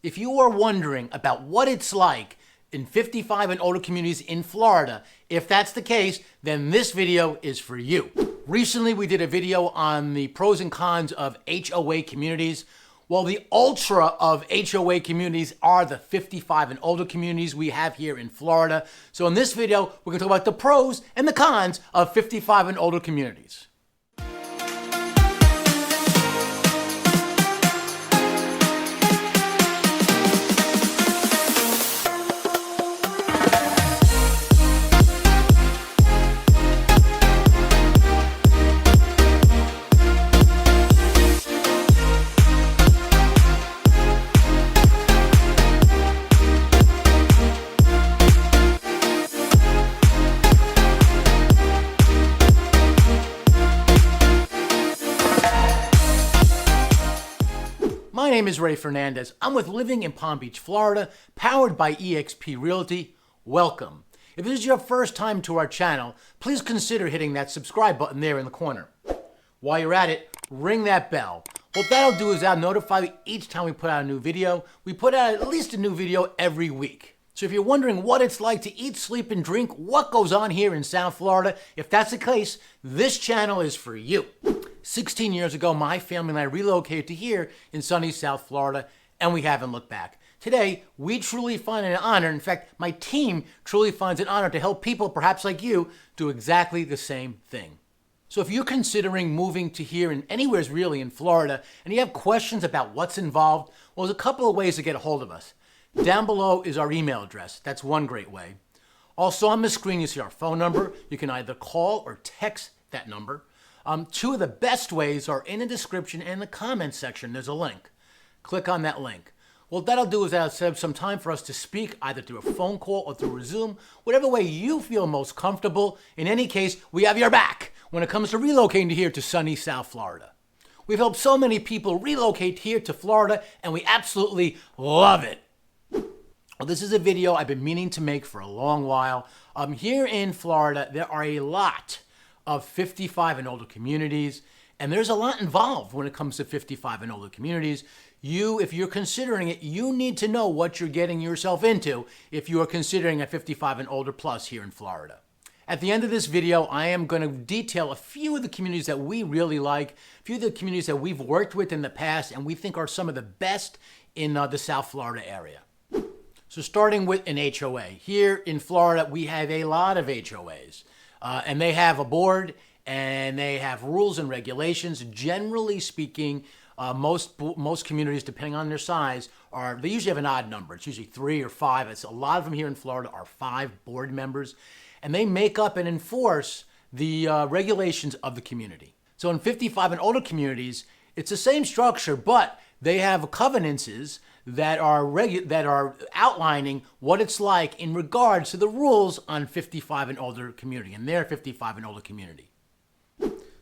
If you are wondering about what it's like in 55 and older communities in Florida, if that's the case, then this video is for you. Recently, we did a video on the pros and cons of HOA communities. Well, the ultra of HOA communities are the 55 and older communities we have here in Florida. So in this video, we're going to talk about the pros and the cons of 55 and older communities. My name is Ray Fernandez. I'm with Living in Palm Beach, Florida, powered by eXp Realty. Welcome. If this is your first time to our channel, please consider hitting that subscribe button there in the corner. While you're at it, ring that bell. What that'll do is that'll notify you each time we put out a new video. We put out at least a new video every week. So if you're wondering what it's like to eat, sleep, and drink what goes on here in South Florida, if that's the case, this channel is for you. 16 years ago, my family and I relocated to here in sunny South Florida, and we haven't looked back. Today, we truly find it an honor. In fact, my team truly finds it an honor to help people, perhaps like you, do exactly the same thing. So if you're considering moving to here and anywhere really in Florida, and you have questions about what's involved, well, there's a couple of ways to get a hold of us. Down below is our email address. That's one great way. Also on the screen, you see our phone number. You can either call or text that number. Two of the best ways are in the description and the comment section. There's a link. Click on that link. What that'll do is that'll set up some time for us to speak either through a phone call or through a Zoom, whatever way you feel most comfortable. In any case, we have your back when it comes to relocating to here to sunny South Florida. We've helped so many people relocate here to Florida, and we absolutely love it. Well, this is a video I've been meaning to make for a long while. Here in Florida, there are a lot of 55 and older communities, and there's a lot involved when it comes to 55 and older communities. If you're considering it, you need to know what you're getting yourself into if you are considering a 55 and older plus here in Florida. At the end of this video, I am going to detail a few of the communities that we really like, a few of the communities that we've worked with in the past and we think are some of the best in the South Florida area. So starting with an HOA. Here in Florida, we have a lot of HOAs. And they have a board and they have rules and regulations. Generally speaking, most communities, depending on their size, they usually have an odd number. It's usually 3 or 5. A lot of them here in Florida are 5 board members, and they make up and enforce the regulations of the community. So in 55 and older communities, it's the same structure, but they have covenances that are outlining what it's like in regards to the rules on 55 and older community and their 55 and older community.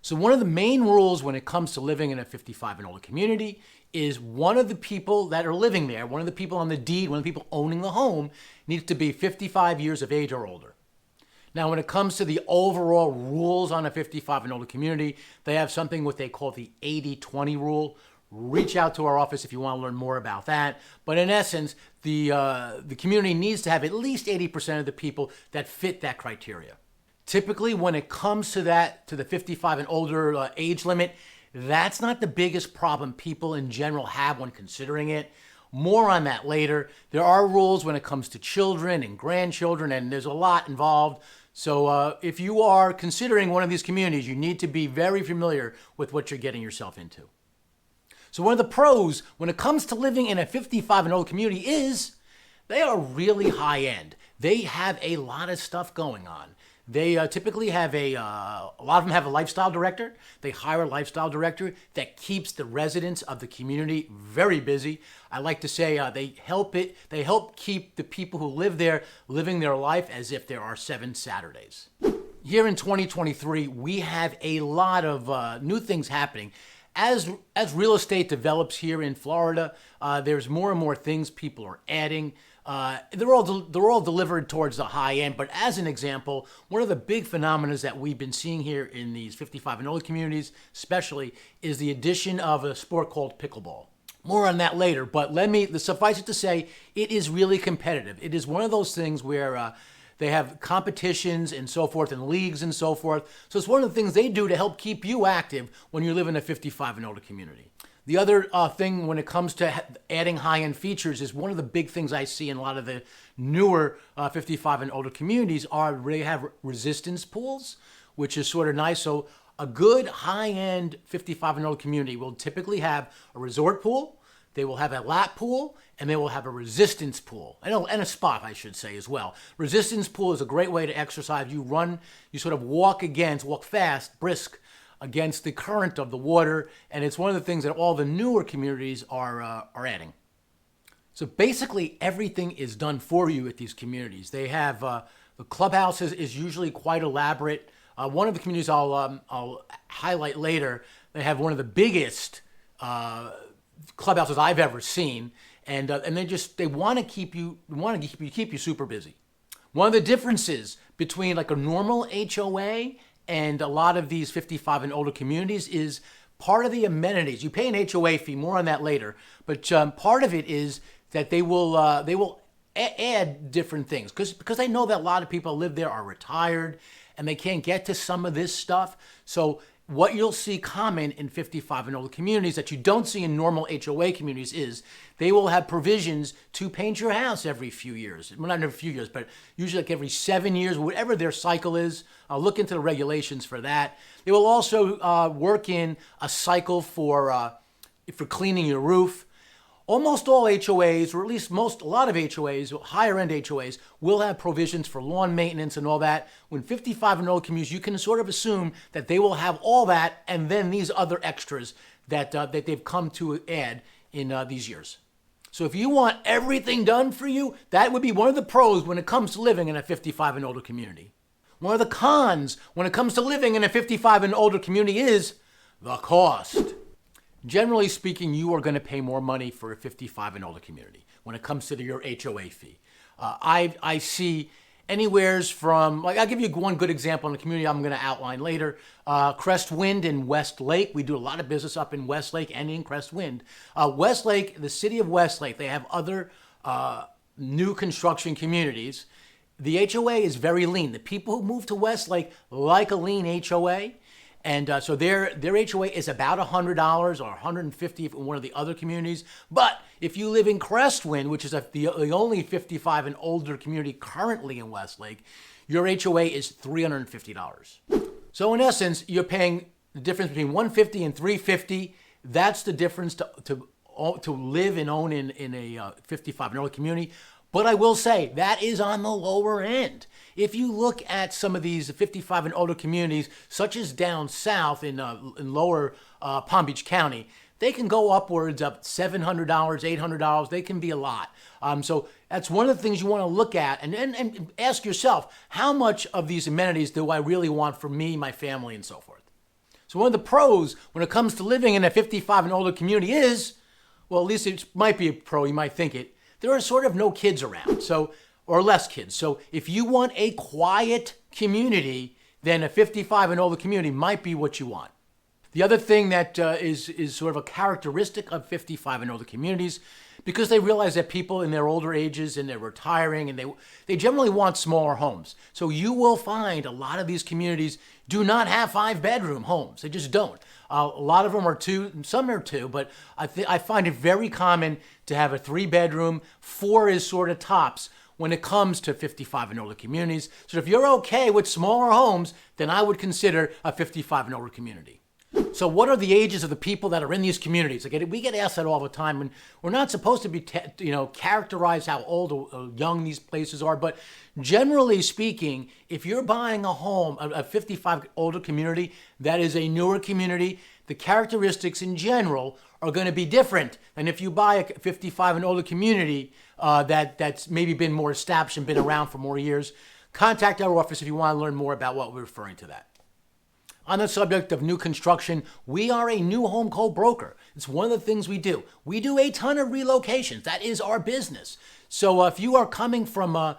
So one of the main rules when it comes to living in a 55 and older community is one of the people that are living there, one of the people on the deed, one of the people owning the home needs to be 55 years of age or older. Now, when it comes to the overall rules on a 55 and older community, they have something what they call the 80-20 rule. Reach out to our office if you want to learn more about that. But in essence, the community needs to have at least 80% of the people that fit that criteria. Typically, when it comes to the 55 and older age limit, that's not the biggest problem people in general have when considering it. More on that later. There are rules when it comes to children and grandchildren, and there's a lot involved. So if you are considering one of these communities, you need to be very familiar with what you're getting yourself into. So one of the pros when it comes to living in a 55 and older community is they are really high end. They have a lot of stuff going on. They typically have a lot of them have a lifestyle director. They hire a lifestyle director that keeps the residents of the community very busy. I like to say they help keep the people who live there living their life as if there are 7 Saturdays. Here in 2023, we have a lot of new things happening. As real estate develops here in Florida, there's more and more things people are adding. They're all delivered towards the high end, but as an example, one of the big phenomena that we've been seeing here in these 55 and older communities, especially, is the addition of a sport called pickleball. More on that later, but suffice it to say, it is really competitive. It is one of those things where they have competitions and so forth and leagues and so forth. So it's one of the things they do to help keep you active when you live in a 55 and older community. The other thing when it comes to adding high-end features is one of the big things I see in a lot of the newer 55 and older communities are they have resistance pools, which is sort of nice. So a good high-end 55 and older community will typically have a resort pool, they will have a lap pool, and they will have a resistance pool, and a spa, I should say, as well. Resistance pool is a great way to exercise. You sort of walk fast, brisk, against the current of the water, and it's one of the things that all the newer communities are adding. So basically, everything is done for you at these communities. They have, the clubhouse is usually quite elaborate. One of the communities I'll highlight later, they have one of the biggest clubhouses I've ever seen, and they want to keep you super busy. One of the differences between like a normal HOA and a lot of these 55 and older communities is part of the amenities. You pay an HOA fee, more on that later, but part of it is that they will add different things because they know that a lot of people who live there are retired and they can't get to some of this stuff. So what you'll see common in 55 and older communities that you don't see in normal HOA communities is they will have provisions to paint your house every few years. Well, not every few years, but usually like every 7 years, whatever their cycle is. I'll look into the regulations for that. They will also work in a cycle for cleaning your roof. Almost all HOAs, or at least a lot of HOAs, higher end HOAs, will have provisions for lawn maintenance and all that. When 55 and older communities, you can sort of assume that they will have all that and then these other extras that they've come to add in these years. So if you want everything done for you, that would be one of the pros when it comes to living in a 55 and older community. One of the cons when it comes to living in a 55 and older community is the cost. Generally speaking, you are going to pay more money for a 55 and older community when it comes to your HOA fee. I see anywheres from, like, I'll give you one good example in the community I'm going to outline later. Crestwind in Westlake. We do a lot of business up in Westlake and in Crestwind. Westlake, the city of Westlake, they have other new construction communities. The HOA is very lean. The people who move to Westlake like a lean HOA. And so their HOA is about $100 or $150 in one of the other communities. But if you live in Crestwind, which is the only 55 and older community currently in Westlake, your HOA is $350. So in essence, you're paying the difference between $150 and $350. That's the difference to live and own in a 55 and older community. But I will say that is on the lower end. If you look at some of these 55 and older communities, such as down south in lower Palm Beach County, they can go upwards of $700, $800. They can be a lot. So that's one of the things you want to look at and ask yourself, how much of these amenities do I really want for me, my family, and so forth? So one of the pros when it comes to living in a 55 and older community is, well, at least it might be a pro, you might think it, there are sort of no kids around, or less kids. So if you want a quiet community, then a 55 and older community might be what you want. The other thing that is sort of a characteristic of 55 and older communities, because they realize that people in their older ages and they're retiring and they generally want smaller homes. So you will find a lot of these communities do not have 5-bedroom homes. They just don't. A lot of them are 2, some are 2, but I find it very common to have a 3-bedroom. 4 is sort of tops when it comes to 55 and older communities. So if you're okay with smaller homes, then I would consider a 55 and older community. So what are the ages of the people that are in these communities? Again, we get asked that all the time, and we're not supposed to be, characterize how old or young these places are. But generally speaking, if you're buying a home, a 55 older community that is a newer community, the characteristics in general are going to be different than if you buy a 55 and older community that's maybe been more established and been around for more years. Contact our office if you want to learn more about what we're referring to that. On the subject of new construction, we are a new home co-broker. It's one of the things we do. We do a ton of relocations. That is our business. So if you are coming from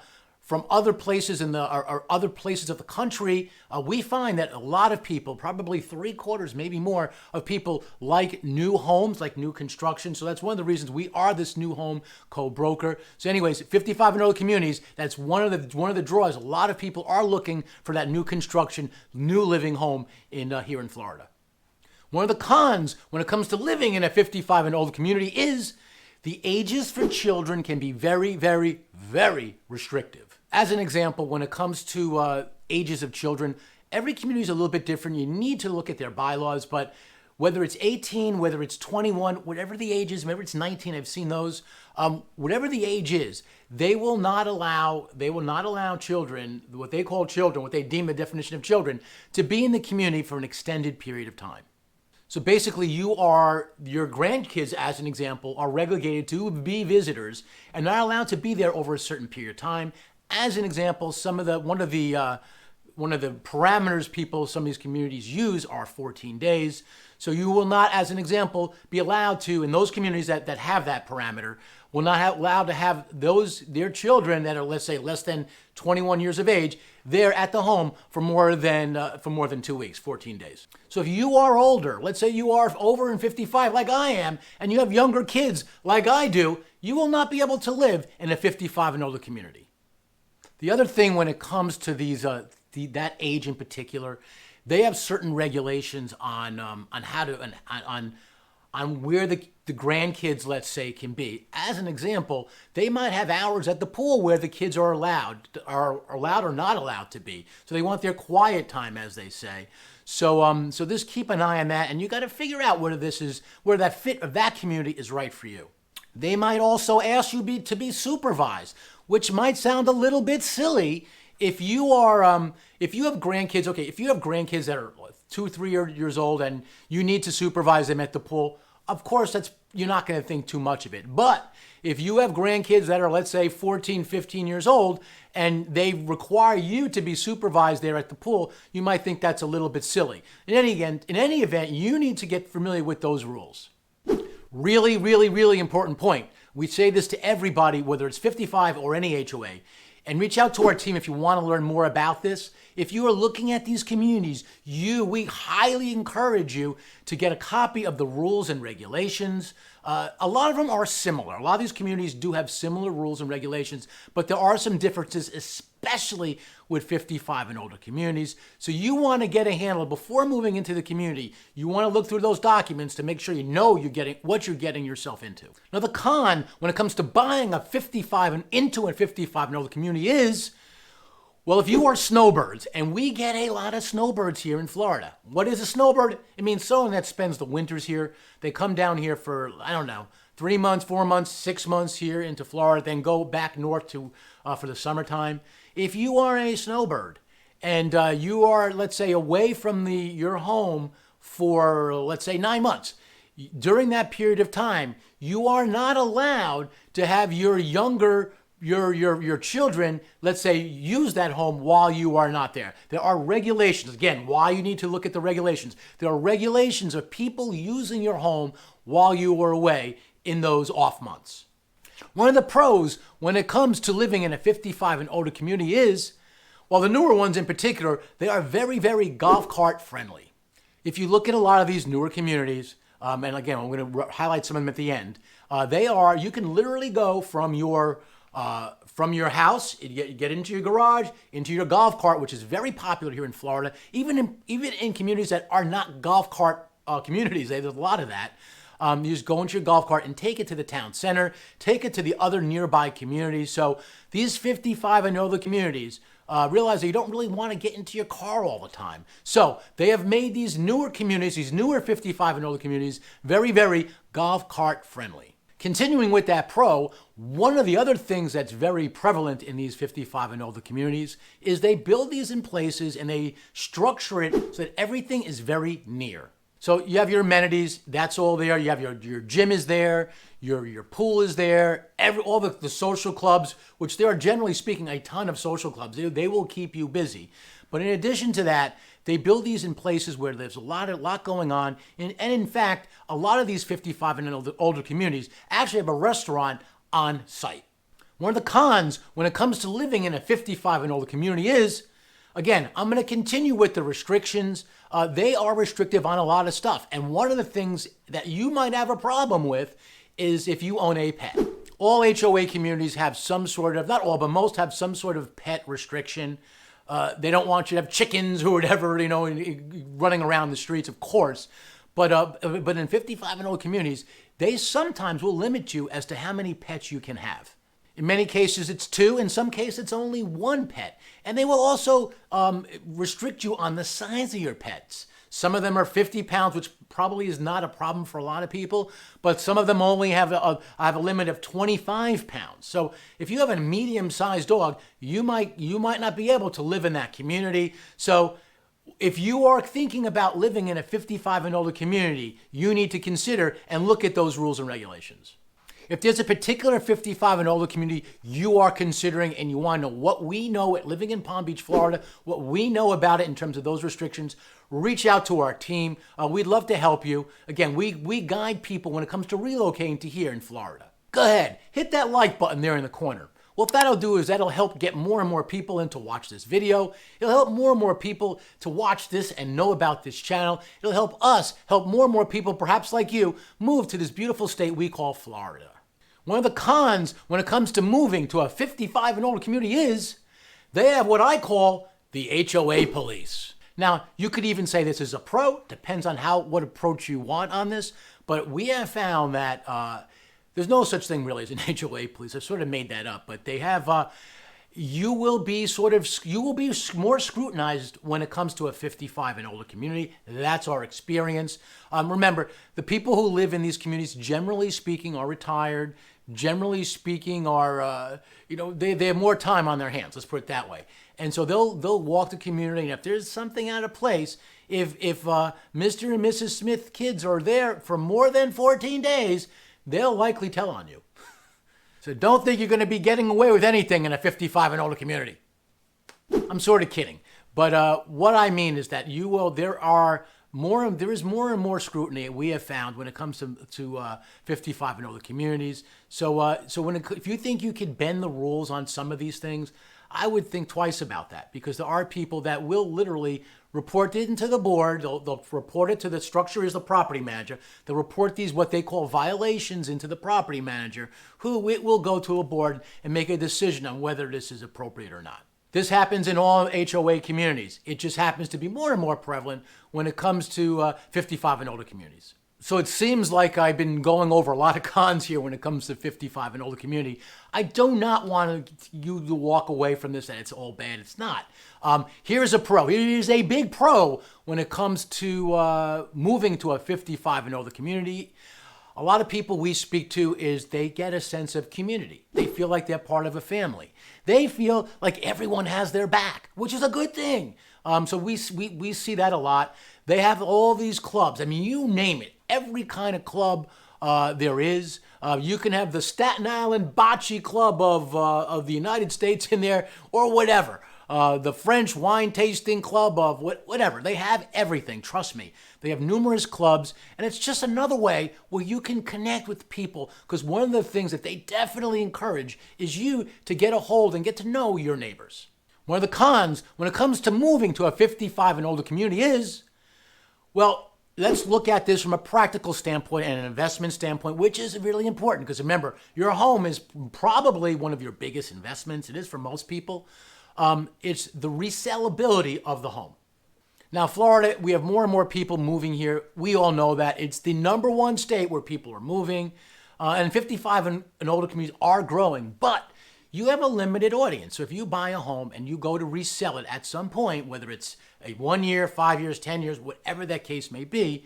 from other places in the or other places of the country, we find that a lot of people, probably 3/4, maybe more, of people like new homes, like new construction. So that's one of the reasons we are this new home co-broker. So anyways, 55 and older communities, that's one of the draws. A lot of people are looking for that new construction, new living home in here in Florida. One of the cons when it comes to living in a 55 and older community is the ages for children can be very, very, very restrictive. As an example, when it comes to ages of children, every community is a little bit different. You need to look at their bylaws, but whether it's 18, whether it's 21, whatever the age is, maybe it's 19, I've seen those, whatever the age is, they will not allow children, what they call children, what they deem the definition of children, to be in the community for an extended period of time. So basically, your grandkids, as an example, are relegated to be visitors and not allowed to be there over a certain period of time. As an example, one of the parameters some of these communities use are 14 days. So you will not, as an example, be allowed to, in those communities that have that parameter, will not allowed to have their children that are, let's say, less than 21 years of age, there at the home for more than 2 weeks, 14 days. So if you are older, let's say you are over in 55 like I am, and you have younger kids like I do, you will not be able to live in a 55 and older community. The other thing when it comes to that age in particular, they have certain regulations on where the grandkids, let's say, can be. As an example, they might have hours at the pool where the kids are allowed or not allowed to be. So they want their quiet time, as they say. So just keep an eye on that, and you got to figure out where that fit of that community is right for you. They might also ask you to be supervised, which might sound a little bit silly if you have grandkids. Okay, if you have grandkids that are 2-3 years old and you need to supervise them at the pool, of course you're not going to think too much of it. But if you have grandkids that are, let's say, 14, 15 years old and they require you to be supervised there at the pool, you might think that's a little bit silly. In any event, you need to get familiar with those rules. Really, really, really important point. We say this to everybody, whether it's 55 or any HOA, and reach out to our team if you want to learn more about this. If you are looking at these communities, we highly encourage you to get a copy of the rules and regulations. A lot of them are similar. A lot of these communities do have similar rules and regulations, but there are some differences, especially with 55 and older communities. So you want to get a handle before moving into the community. You want to look through those documents to make sure you know what you're getting yourself into. Now, the con when it comes to buying a 55 and older community is, well, if you are snowbirds, and we get a lot of snowbirds here in Florida. What is a snowbird? It means someone that spends the winters here. They come down here for, 3 months, 4 months, 6 months here into Florida, then go back north for the summertime. If you are a snowbird and you are, let's say, away from your home for, let's say, 9 months, during that period of time, you are not allowed to have your children, let's say, use that home while you are not there. There are regulations. Again, why you need to look at the regulations. There are regulations of people using your home while you are away in those off months. One of the pros when it comes to living in a 55 and older community is, well, the newer ones in particular, they are very, very golf cart friendly. If you look at a lot of these newer communities, and again, I'm going to highlight some of them at the end, you can literally go from your house, get into your garage, into your golf cart, which is very popular here in Florida, even in communities that are not golf cart communities. There's a lot of that. You just go into your golf cart and take it to the town center, take it to the other nearby communities. So these 55 and older communities realize that you don't really want to get into your car all the time. So they have made these newer communities, these newer 55 and older communities, very, very golf cart friendly. Continuing with that pro, one of the other things that's very prevalent in these 55 and older communities is they build these in places and they structure it so that everything is very near. So you have your amenities, that's all there. You have your gym is there, your pool is there, all the social clubs, which there are, generally speaking, a ton of social clubs. They will keep you busy. But in addition to that, they build these in places where there's a lot going on. And in fact, a lot of these 55 and older communities actually have a restaurant on site. One of the cons when it comes to living in a 55 and older community is, again, I'm going to continue with the restrictions. They are restrictive on a lot of stuff. And one of the things that you might have a problem with is if you own a pet. All HOA communities have some sort of, not all, but most have some sort of pet restriction. They don't want you to have chickens or whatever, running around the streets, of course. But in 55 and older communities, they sometimes will limit you as to how many pets you can have. In many cases, it's 2. In some cases, it's only 1 pet. And they will also restrict you on the size of your pets. Some of them are 50 pounds, which probably is not a problem for a lot of people. But some of them only have a limit of 25 pounds. So if you have a medium-sized dog, you might not be able to live in that community. So if you are thinking about living in a 55 and older community, you need to consider and look at those rules and regulations. If there's a particular 55 and older community you are considering and you want to know what we know at Living in Palm Beach, Florida, what we know about it in terms of those restrictions, reach out to our team. We'd love to help you. Again, we guide people when it comes to relocating to here in Florida. Go ahead, hit that like button there in the corner. What that'll do is that'll help get more and more people in to watch this video. It'll help more and more people to watch this and know about this channel. It'll help us help more and more people, perhaps like you, move to this beautiful state we call Florida. One of the cons when it comes to moving to a 55 and older community is they have what I call the HOA police. Now, you could even say this is a pro, depends on what approach you want on this, but we have found that there's no such thing really as an HOA police. I've sort of made that up, but they have, you will be more scrutinized when it comes to a 55 and older community. That's our experience. Remember, the people who live in these communities, generally speaking, are retired. Generally speaking, are they have more time on their hands. Let's put it that way. And so they'll walk the community, and if there's something out of place, if Mr. and Mrs. Smith kids are there for more than 14 days, they'll likely tell on you. So don't think you're going to be getting away with anything in a 55 and older community. I'm sort of kidding, but what I mean is that there is more and more scrutiny we have found when it comes to 55 and older communities. So if you think you can bend the rules on some of these things, I would think twice about that, because there are people that will literally report it into the board. They'll report it to the structure is the property manager. They'll report these what they call violations into the property manager, who it will go to a board and make a decision on whether this is appropriate or not. This happens in all HOA communities. It just happens to be more and more prevalent when it comes to 55 and older communities. So it seems like I've been going over a lot of cons here when it comes to 55 and older community. I do not want you to walk away from this and it's all bad. It's not. Here's a pro. Here's a big pro when it comes to moving to a 55 and older community. A lot of people we speak to is they get a sense of community. They feel like they're part of a family. They feel like everyone has their back, which is a good thing. So we see that a lot. They have all these clubs. I mean, you name it. Every kind of club there is. You can have the Staten Island Bocce Club of the United States in there, or whatever. The French Wine Tasting Club of whatever. They have everything, trust me. They have numerous clubs, and it's just another way where you can connect with people, because one of the things that they definitely encourage is you to get a hold and get to know your neighbors. One of the cons when it comes to moving to a 55 and older community is, well, let's look at this from a practical standpoint and an investment standpoint, which is really important, because remember, your home is probably one of your biggest investments. It is for most people. It's the resellability of the home. Now, Florida, we have more and more people moving here. We all know that. It's the #1 state where people are moving. And 55 and older communities are growing, but you have a limited audience. So if you buy a home and you go to resell it at some point, whether it's a 1 year, 5 years, 10 years, whatever that case may be,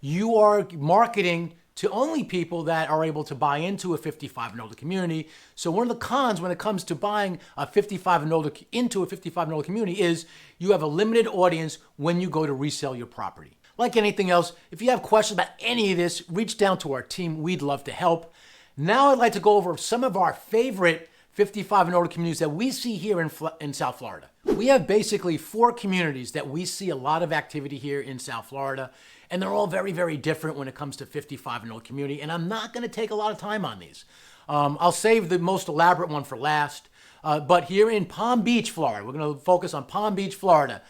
you are marketing to only people that are able to buy into a 55 and older community. So one of the cons when it comes to buying a 55 and older into a 55 and older community is you have a limited audience when you go to resell your property. Like anything else, if you have questions about any of this, reach down to our team. We'd love to help. Now I'd like to go over some of our favorite 55 and older communities that we see here in South Florida. We have basically 4 communities that we see a lot of activity here in South Florida, and they're all very, very different when it comes to 55 and older community, and I'm not going to take a lot of time on these. I'll save the most elaborate one for last. But here in Palm Beach, Florida, we're going to focus on Palm Beach, Florida.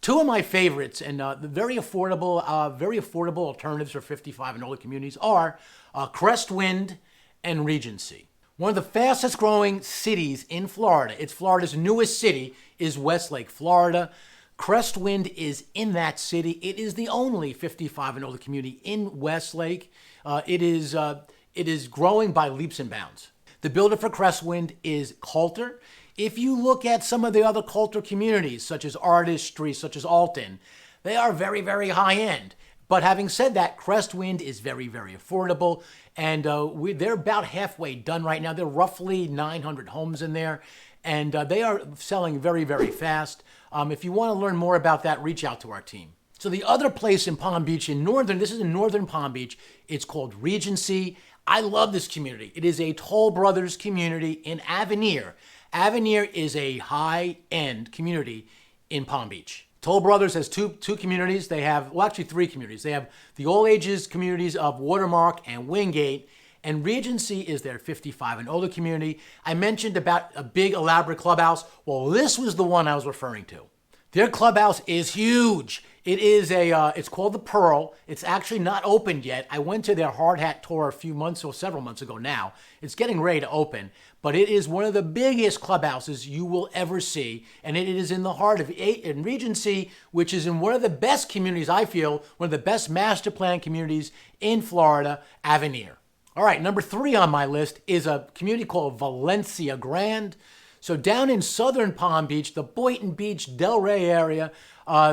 Two of my favorites and the very affordable alternatives for 55 and older communities are Crestwind and Regency. One of the fastest growing cities in Florida, it's Florida's newest city, is Westlake, Florida. Crestwind is in that city. It is the only 55 and older community in Westlake. It is growing by leaps and bounds. The builder for Crestwind is Coulter. If you look at some of the other Coulter communities, such as Artistry, such as Alton, they are very, very high end. But having said that, Crestwind is very, very affordable, and they're about halfway done right now. There are roughly 900 homes in there, and they are selling very, very fast. If you want to learn more about that, reach out to our team. So the other place in Palm Beach, this is in northern Palm Beach, it's called Regency. I love this community. It is a Toll Brothers community in Avenir. Avenir is a high-end community in Palm Beach. Toll Brothers has two communities. They have, well, actually three communities. They have the all ages communities of Watermark and Wingate, and Regency is their 55 and older community. I mentioned about a big elaborate clubhouse. Well, this was the one I was referring to. Their clubhouse is huge. It is it's called the Pearl. It's actually not opened yet. I went to their hard hat tour several months ago now. It's getting ready to open, but it is one of the biggest clubhouses you will ever see, and it is in the heart of Regency, which is in one of the best communities, I feel, one of the best master plan communities in Florida, Avenir. All right, number 3 on my list is a community called Valencia Grand. So down in southern Palm Beach, the Boynton Beach, Delray area,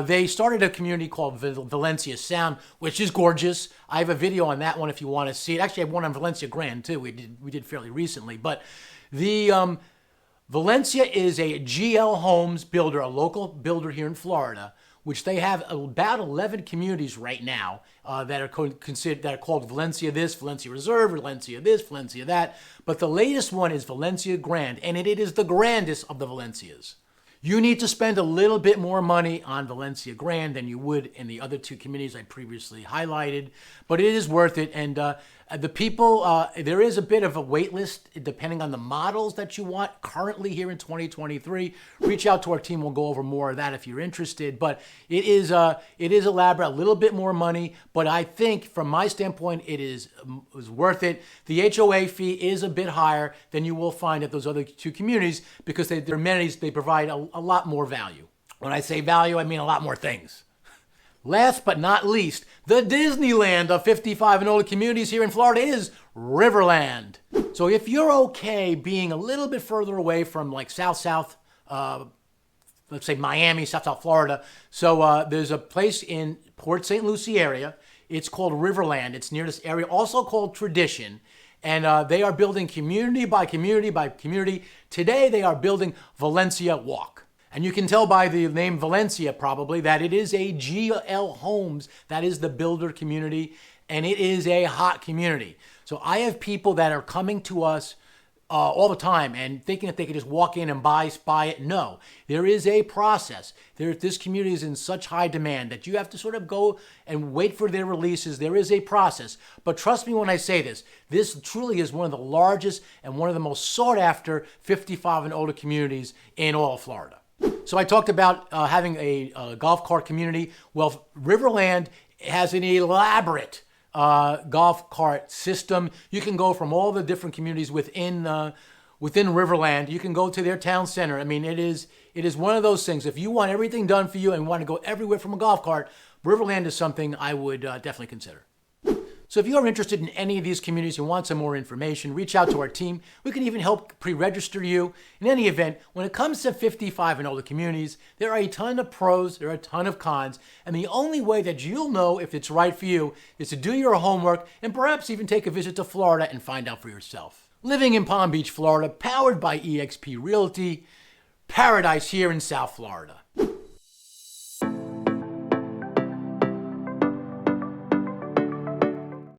they started a community called Valencia Sound, which is gorgeous. I have a video on that one if you want to see it. Actually, I have one on Valencia Grand too. We did fairly recently. But the Valencia is a GL Homes builder, a local builder here in Florida, which they have about 11 communities right now that are called Valencia this, Valencia Reserve, Valencia this, Valencia that. But the latest one is Valencia Grand, and it is the grandest of the Valencias. You need to spend a little bit more money on Valencia Grand than you would in the other two communities I previously highlighted, but it is worth it. And the people, there is a bit of a wait list depending on the models that you want currently here in 2023. Reach out to our team. We'll go over more of that if you're interested. But it is elaborate, a little bit more money, but I think from my standpoint, it is worth it. The HOA fee is a bit higher than you will find at those other two communities because their amenities, they provide a lot more value. When I say value, I mean a lot more things. Last but not least, the Disneyland of 55 and older communities here in Florida is Riverland. So if you're okay being a little bit further away from like let's say Miami, South Florida. So there's a place in Port St. Lucie area. It's called Riverland. It's near this area, also called Tradition. And they are building community by community by community. Today they are building Valencia Walk. And you can tell by the name Valencia probably that it is a GL Homes. That is the builder community, and it is a hot community. So I have people that are coming to us all the time and thinking that they could just walk in and buy it. No, there is a process. This community is in such high demand that you have to sort of go and wait for their releases. There is a process. But trust me when I say this, this truly is one of the largest and one of the most sought after 55 and older communities in all of Florida. So I talked about having a golf cart community. Well, Riverland has an elaborate golf cart system. You can go from all the different communities within Riverland. You can go to their town center. I mean, it is one of those things. If you want everything done for you and want to go everywhere from a golf cart, Riverland is something I would definitely consider. So if you are interested in any of these communities and want some more information, reach out to our team. We can even help pre-register you. In any event, when it comes to 55 and older communities, there are a ton of pros, there are a ton of cons, and the only way that you'll know if it's right for you is to do your homework and perhaps even take a visit to Florida and find out for yourself. Living in Palm Beach, Florida, powered by eXp Realty, paradise here in South Florida.